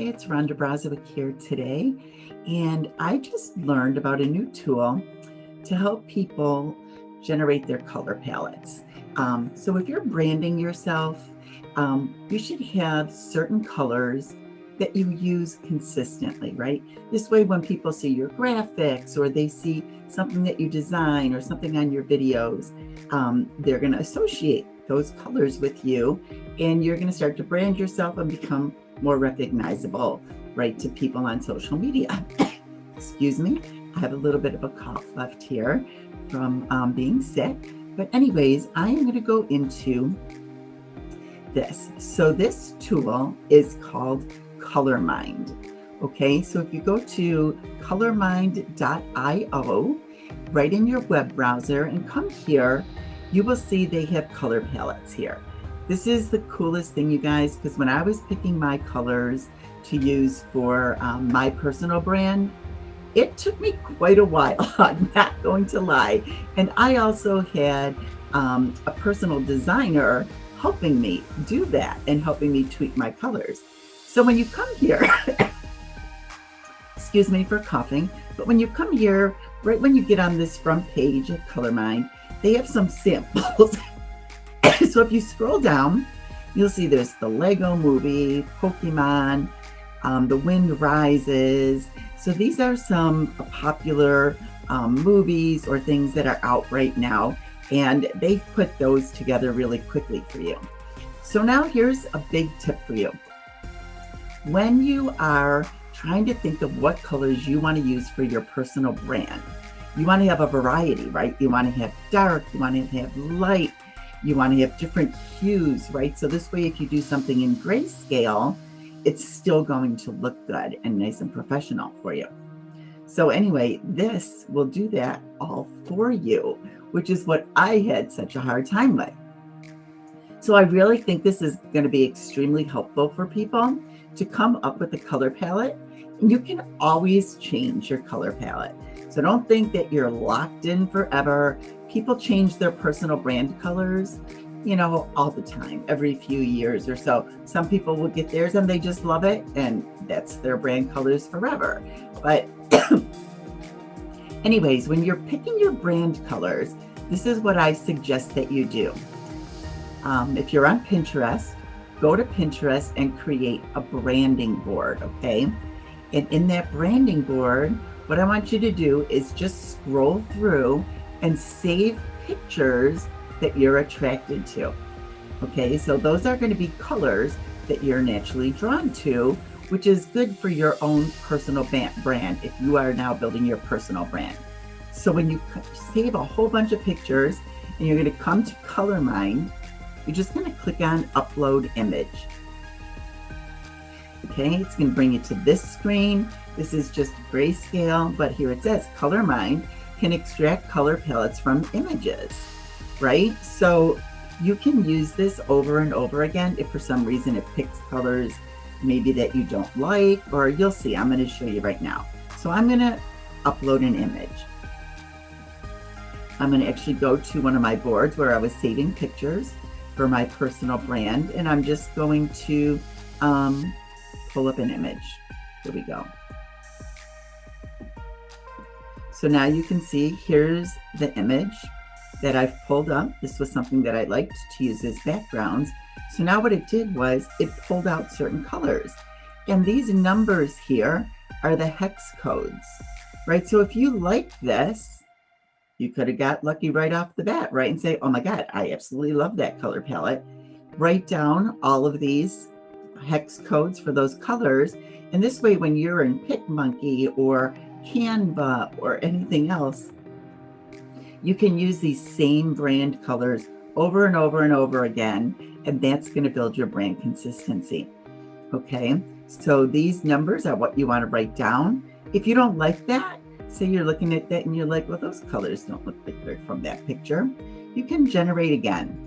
it's Rhonda here today, and I just learned about a new tool to help people generate their color palettes. So if you're branding yourself, you should have certain colors that you use consistently, right? This way, when people see your graphics or they see something that you design or something on your videos, they're going to associate those colors with you, and you're going to start to brand yourself and become more recognizable, right, to people on social media. Excuse me, I have a little bit of a cough left here from being sick. But anyways, I am going to go into this. So this tool is called Colormind. Okay, so if you go to colormind.io, right in your web browser and come here, you will see they have color palettes here. This is the coolest thing, you guys, because when I was picking my colors to use for my personal brand, it took me quite a while, I'm not going to lie. And I also had a personal designer helping me do that and helping me tweak my colors. So when you come here, excuse me for coughing, but when you come here, right when you get on this front page of Colormind, they have some samples. So if you scroll down, you'll see there's the Lego movie, Pokemon, The Wind Rises. So these are some popular movies or things that are out right now, and they've put those together really quickly for you. So now here's a big tip for you. When you are trying to think of what colors you want to use for your personal brand, you want to have a variety, right? You want to have dark, you want to have light, you want to have different hues, right? So this way, if you do something in grayscale, it's still going to look good and nice and professional for you. So anyway, this will do that all for you, which is what I had such a hard time with. So I really think this is going to be extremely helpful for people to come up with a color palette. And you can always change your color palette. So don't think that you're locked in forever. People change their personal brand colors, all the time, every few years or so. Some people will get theirs and they just love it, and that's their brand colors forever. But anyways, when you're picking your brand colors, this is what I suggest that you do. If you're on Pinterest, go to Pinterest and create a branding board, okay? And in that branding board, what I want you to do is just scroll through and save pictures that you're attracted to. Okay, so those are going to be colors that you're naturally drawn to, which is good for your own personal brand if you are now building your personal brand. So when you save a whole bunch of pictures and you're going to come to Colormind, you're just going to click on Upload Image. Okay, it's going to bring you to this screen. This is just grayscale, but here it says Colormind can extract color palettes from images, right? So you can use this over and over again if for some reason it picks colors maybe that you don't like, or you'll see. I'm going to show you right now. So I'm going to upload an image. I'm going to actually go to one of my boards where I was saving pictures for my personal brand, and I'm just going to pull up an image. Here we go. So now you can see here's the image that I've pulled up. This was something that I liked to use as backgrounds. So now what it did was it pulled out certain colors. And these numbers here are the hex codes, right? So if you like this, you could have got lucky right off the bat, right? And say, oh my God, I absolutely love that color palette. Write down all of these hex codes for those colors. And this way, when you're in PicMonkey or Canva or anything else, you can use these same brand colors over and over and over again, and that's going to build your brand consistency. Okay, so these numbers are what you want to write down. If you don't like that, say you're looking at that and you're like, well, those colors don't look like they're from that picture, you can generate again.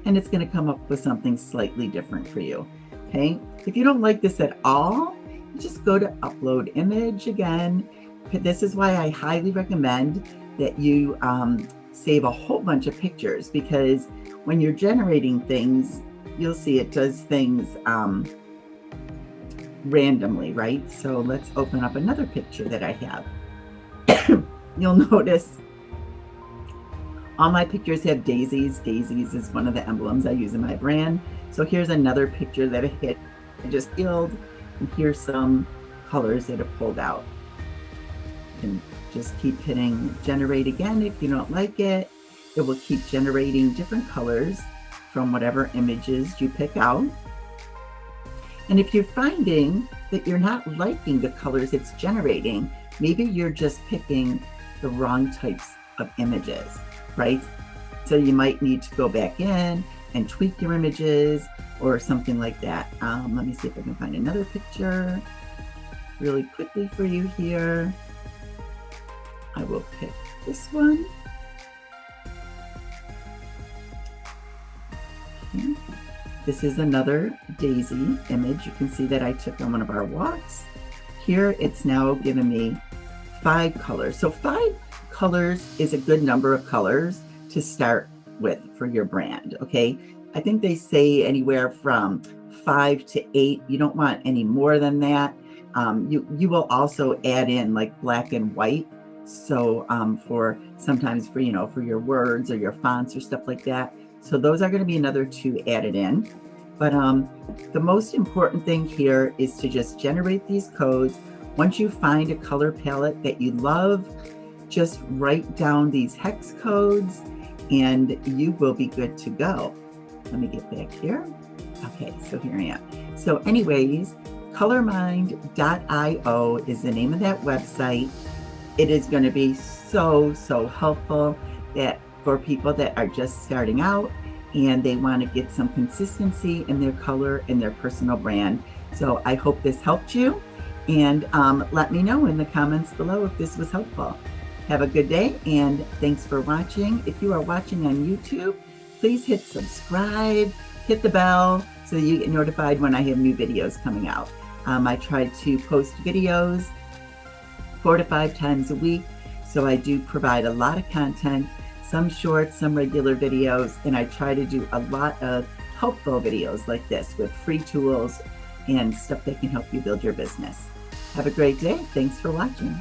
And it's going to come up with something slightly different for you. Okay, if you don't like this at all, you just go to Upload Image again. This is why I highly recommend that you save a whole bunch of pictures, because when you're generating things, you'll see it does things randomly, right? So let's open up another picture that I have. You'll notice all my pictures have daisies. Daisies is one of the emblems I use in my brand. So here's another picture that I had just filled, and here's some colors that are pulled out. You can just keep hitting generate again if you don't like it. It will keep generating different colors from whatever images you pick out. And if you're finding that you're not liking the colors it's generating, maybe you're just picking the wrong types of images, right? So you might need to go back in and tweak your images or something like that. Let me see if I can find another picture really quickly for you here. I will pick this one. Okay. This is another daisy image. You can see that I took on one of our walks. Here it's now given me 5 colors. So 5 colors is a good number of colors to start with for your brand, okay? I think they say anywhere from 5 to 8. You don't want any more than that. You will also add in like black and white. So for sometimes for, for your words or your fonts or stuff like that. So those are going to be another 2 added in. But the most important thing here is to just generate these codes. Once you find a color palette that you love, just write down these hex codes and you will be good to go. Let me get back here. Okay, so here I am. So anyways, colormind.io is the name of that website. It is going to be so helpful that for people that are just starting out and they want to get some consistency in their color and their personal brand. So I hope this helped you, and let me know in the comments below if this was helpful. Have a good day, and thanks for watching. If you are watching on YouTube, please hit subscribe, hit the bell so that you get notified when I have new videos coming out. I try to post videos 4 to 5 times a week, so I do provide a lot of content, some short, some regular videos, and I try to do a lot of helpful videos like this with free tools and stuff that can help you build your business. Have a great day. Thanks for watching.